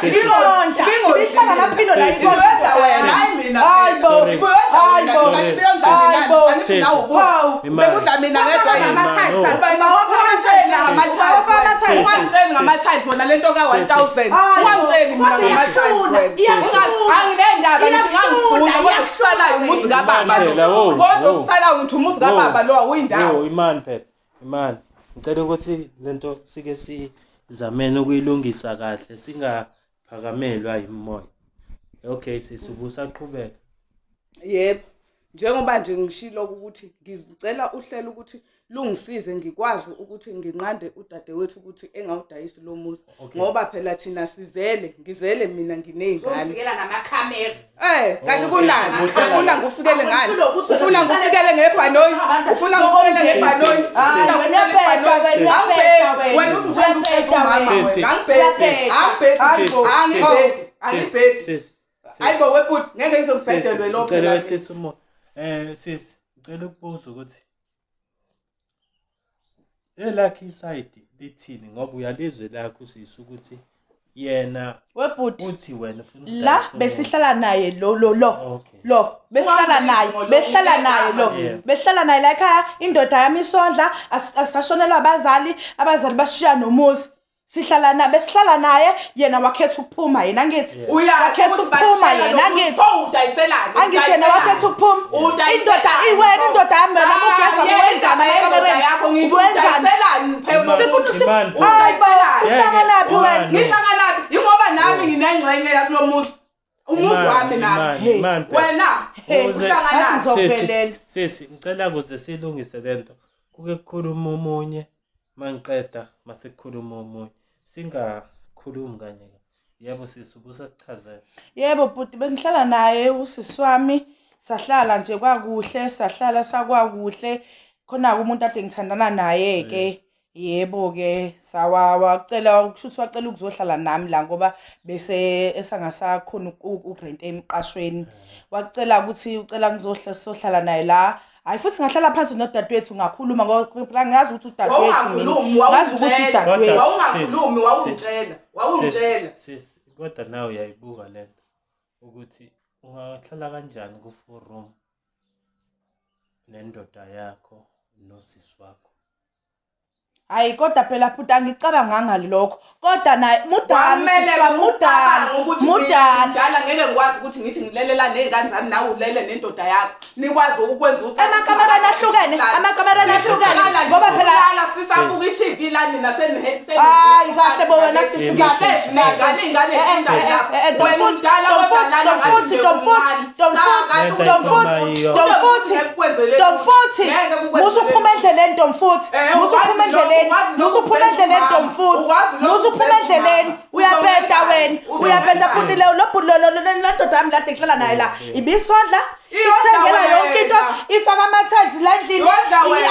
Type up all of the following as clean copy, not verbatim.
Ingondla. Ibihlala laphilo la Ingondla wena. Hayi mina. Hayibo. Bekudla mina ngedwa ungangitsheli ngama-tiles wona lento ka-1000 ungangitsheli mina ngama-tiles anginendaba ngithi ngangifuna kodwa kusalayo umuzi kababa kodwa kusalayo ngithi umuzi kababa lo awuyindawo imani phela imani ngicela ukuthi lento sike sizamene ukuyilungisa kahle singaphakamelwa yimoya okay sisubusaqhubeka yebo njengoba nje ngishilo ukuthi ngicela uhlelo ukuthi lungisize ngikwazi ukuthi nginqande udadewethu ukuthi engawudayisi lo muzi ngoba phela thina ngizele mina nginezingane uvikela namakhamera kanti kunani ufuna ngifikele ngani ufuna ngifikele ngebhanoyi ufuna ngifikele ngebhanoyi wena uthi ngithethe umama wena angibhedi ayibo webhuti ngeke ngizobhedelwe lo phela wehlisa umoya sisi ngicela ukubuza ukuthi elakhi iside lithini ngoba uyalizwe lakho sisi ukuthi yena webhuti uthi wena ufuna la besihlala naye lo besihlala naye la ekhaya indoda yami isondla asashonelwa abazali bashiya nomuzi besihlala naye yena wakhetha ukuphuma yena ngithi wakhetha ukuphuma yena ngithi angithi yena wakhetha ukuphuma indoda indoda yami wena mugeza wenzana ekamereni uhlanganapi wena ngihlanganaphi ingoba nami nginengxenye yakulo muzi umuzi wami nami wena uhlanganapi sisi ngicela ukuze silungise lento kuke kukhuluma omunye mangiqeda masekukhuluma omunye singakhulumi kanye yebo sisi ubusasichazela yebo bhuti bengihlala naye usisi wami sahlala nje kwakuhle sahlala sakwakuhle khona umuntu ade ngithandana naye ke yebo ke wacela ukushuthi wacela ukuzohlala nami la ngoba bese esangasakhona ukurent emqashweni wacela ukuthi ucela ngizohlala naye la hayi futhi ngahlala phansi nodadewethu ngakhuluma ngoba ngazi ukuthi udadewethu mina ngazi ukuthi udadewethu wawungakhulumi wawungitshela sisi kodwa nawe uyayibuka lento ukuthi ungahlala kanjani ku-4 room nendoda yakho nosisi wakho hayi kodwa phela futhi angicabanga lokho kodwa naye mudala ngeke ngikwazi ukuthi ngithi ngilelela nezingane zami nawe ulele nendoda yakho nikwazi ukwenza ukuthi amakamerani ahlukene ngoba phela sisabuka i-TV la nina hayi kahle bo wena Domfuthi musuphuma endleleni Domfuthi musuphuma endleleni Domfuthi musuphuma endleleni uyabheda futhi lo ndoda yami lade ngihlala naye la ibisondla isengela yonke into ifaka ama-tiles la endlini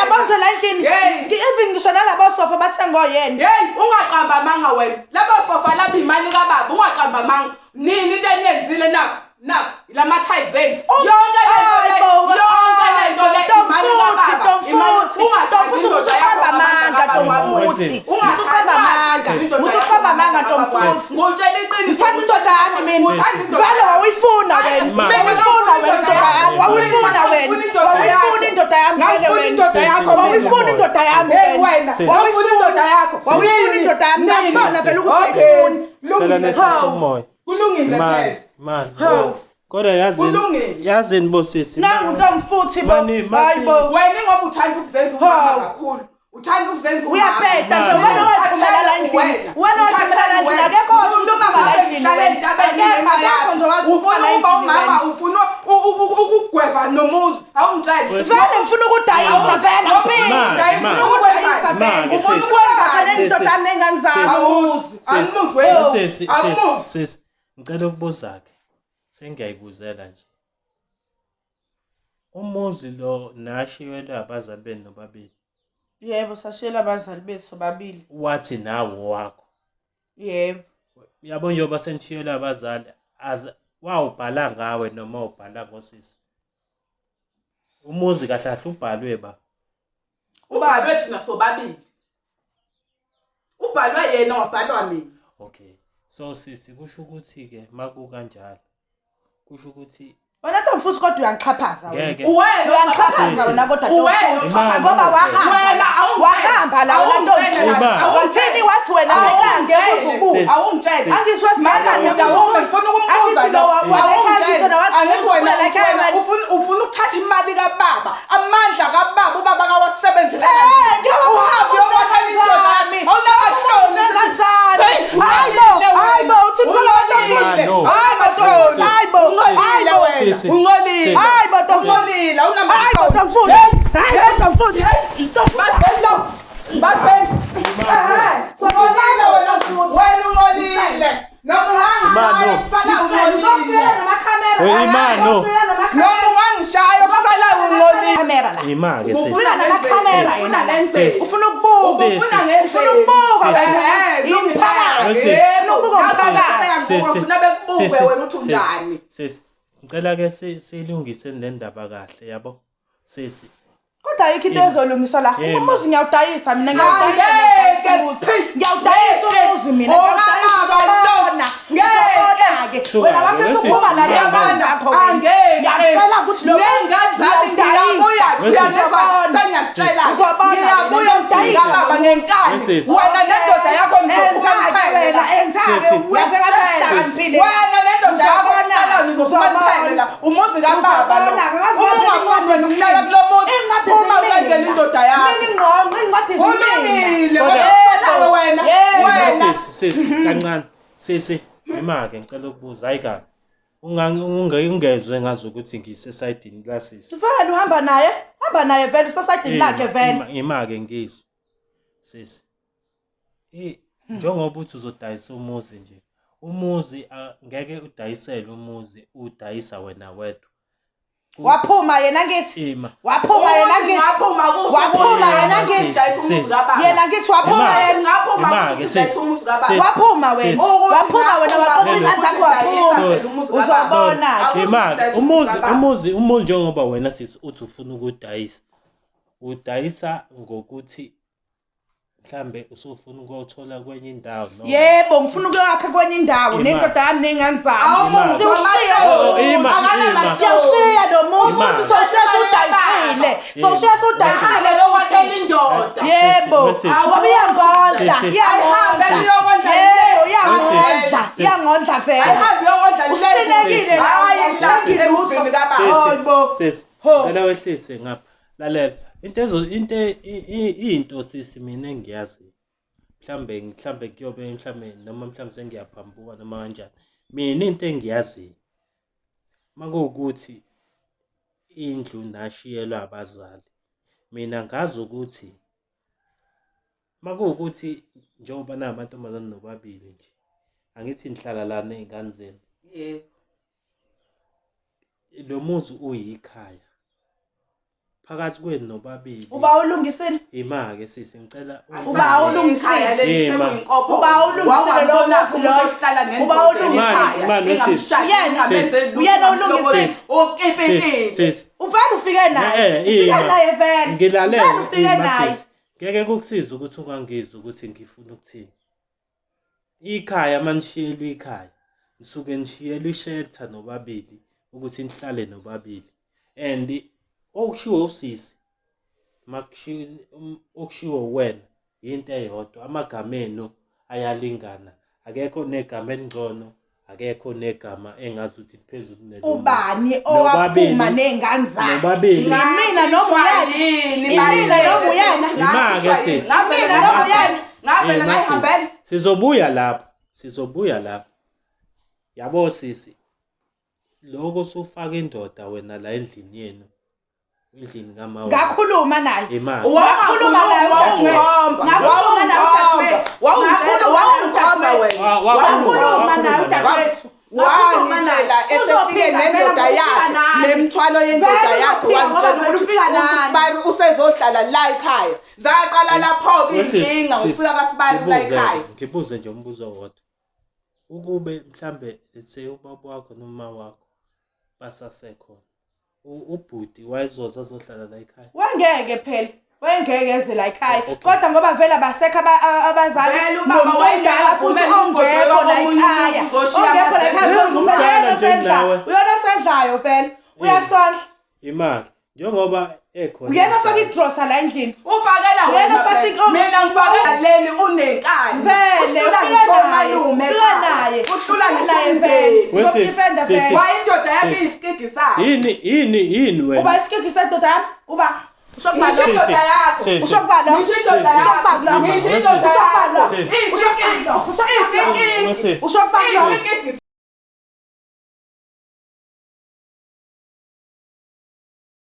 abonje la endlini even ngisho nalabo sofa bathengwa yena ungaqamba amanga wena labo sofa laba imali kababa ungaqamba amanga nini into eniyenzile nakho lama-tiles enu yonke Domfuthi musuqamba amanga Domfuthi ngutshela iqiniso ngithanda indoda yami mina vele wawuyifuna wena wawuyifuna indoda yami wawuyifuna indoda yami ngiyabona vele ukuthi ayifuni kulungile man kodwa yazini bosisi Domfuthi hayibo wena ngoba uthanda ukuzenza umama kakhulu uthanda ukuzenza uyabheda nje wena waphumela la endlini akekho umama ufuna ukugweva nomuzi awungitshela vele ngifuna ukudayisa ufuna ukwenza nendoda yami nengane zami sisi ngicela ukubuza-ke sengiyayibuzela nje umuzi lo nashiyelwe abazali benu nobabili yebo sashiyelwa abazali bethu sobabili wathi nawo wakho yebo yabo njengoba senishiyelwe abazali wawubhala ngawe noma ubhala ngosisi umuzi kahle kahle ubhalwe ubhalwe thina sobabili ubhalwe yena wabhalwa mina okay So sisi kusho ukuthi ke maku kanjalo kusho ukuthi wena Ntomfuthi kodwa uyangichaphaza wena ngeke uyangichaphaza wena kodwa Ntomfuthi ngoba wahamba la wena Ntomfuthi awuthini wathi wena ngeke uzubuka awungitshela angizwe simaka ngifuna ukumbuza lo ufuna ukuthatha imali kababa amandla kababa ubaba kawasebenzela uhambe uyokwakhela indoda yami awunamahloni hayibo uthi mfana waNtomfuthi hayibo ungcolile hayibo Ntomfuthi Ntomfuthi Batheni sokolana wena ungcolile noma ungangishaya ufala ungcolile camera la imake ufuna namakhamera yena lenze ufuna ukubuka ufuna ukubuka imphakathi ufuna ukubuka umphakathi ufuna bekubuke wena uthi unjani sisi ngicela ke silungise le ndaba kahle yabo sisi kodwa ayikho into ezolungiswa la umuzi ngiyawudayisa mina ngiyawudayisa umuzi mina ngeke wena wakhetha ukuba la yabantu akho ngiyacela ukuthi lo ngengazami ngiyabuya ngiyababa ngenkani wena nendoda yakho ngizokuphela wena nendoda yakho sala ngizokuphela umuzi kababa lo ungaqonda nokuhlala kulo muntu uma ulandela indoda yakho mina ngqonqo incwadi ulungile wena wena sisi kancane sisi imake ngicela ukubuza hayi kahle ungezwe ngazi ukuthi ngisesayidini lasisi sifana uhamba naye vele usesayidini lakhe vele imake ngizwe sisi njengoba uthi uzodayisa umuzi nje umuzi ngeke udayisele umuzi udayisa wena wedwa waphuma yena ngithi waphuma yena ngithi yena ngithi waphuma yena waphuma wena waqoqa izandla zakho waphuma uzobona umuzi njengoba wena sisi uthi ufuna ukudayisa udayisa ngokuthi mhlambe usufuna ukuthola kwenye indawo no yebo ngifuna ukuyakha kwenye indawo nendoda yami nengane zami siyawushiya nomuzi futhi sowushiya udayisile lokwakhela indoda yebo ngoba iyangondla vele ayihambe uyokondla usinekile hayi ngithangile uzini kababa sisi cela wehlise ngapha lalela into sisi mina engiyazi mhlambe kuyobe mhlambe noma mhlambe sengiyaphambuka noma kanjani mina into engiyazi makuwukuthi indlu nashiyelwa abazali mina ngazi ukuthi makuwukuthi njengoba namantombazane nobabili nje angithi nihlala la nezingane zenu yebo lo muzi uyikhaya phakathi kwenu nobabili uba ulungisile imake sisi ngicela uba ulungisile uba ulungisile lo muzi lo uba ulungisile uyena ulungisile sisi uvela ufike naye vele ngilalela ufike naye ngeke kukusiza ukuthi ungangizwa ukuthi ngifuna ukuthini ikhaya manishiyelwe ikhaya nisuke nishiyelwe ishelter nobabili ukuthi nihlale nobabili and okushiwo usisi okushiwo wena into eyodwa amagama enu ayalingana akekho negama elingcono akekho negama engazi ukuthi liphezulu nelona ubani owaphuma nezingane zakhe mina nomuyana imake sisi ngavela ngayihambela sizobuya lapho yabo sisi lokho sufaka indoda wena la endlini yenu endlini kamawa ngakhuluma naye wakhuluma naye wangitshela esefike nendoda yakhe nemthwalo yendoda yakhe wangitshela ukuthi usezohlala la ekhaya zaqala lapho-ke inkinga ngifika kaSibali la ekhaya ngibuze nje umbuzo wodwa ukube mhlambe lethe ubaba wakho noma wakho basasekhona ubhuti wayezoza azohlala la ekhaya wangeke phela wengeke eze la ekhaya kodwa ngoba vele abasekho abazali Vele ubaba nomuntu wayengeke omdala futhi avumele ongekho la omunye ekhaya umuntu uzoshiya ongekho la ekhaya abazali. because uyena osedlayo uyena osedlayo vele uyasondla imali njengoba ekhona uyena ofaka igrosa la endlini ufakela Uyena wena ufaka phela. Mina ngifakela leli unenkani. vele Uhlula ufika ngisomalume naye ufika ekhaya. naye Uhlula naye ngisomndeni. vele Wesisi, uzomdefenda sisi. vele Wayindoda yakhe iyisikigi sayo. yini wena uba isikiki sendoda yami uba Ngisho ushokubalo Sisi. indoda yakho. Sisi. ushokubalo Ngisho indoda yakho. ushokubalo Ngisho indoda yakho. Sisi. Isikigi. Isikigi. Wesisi. ushokubalo Isikigi.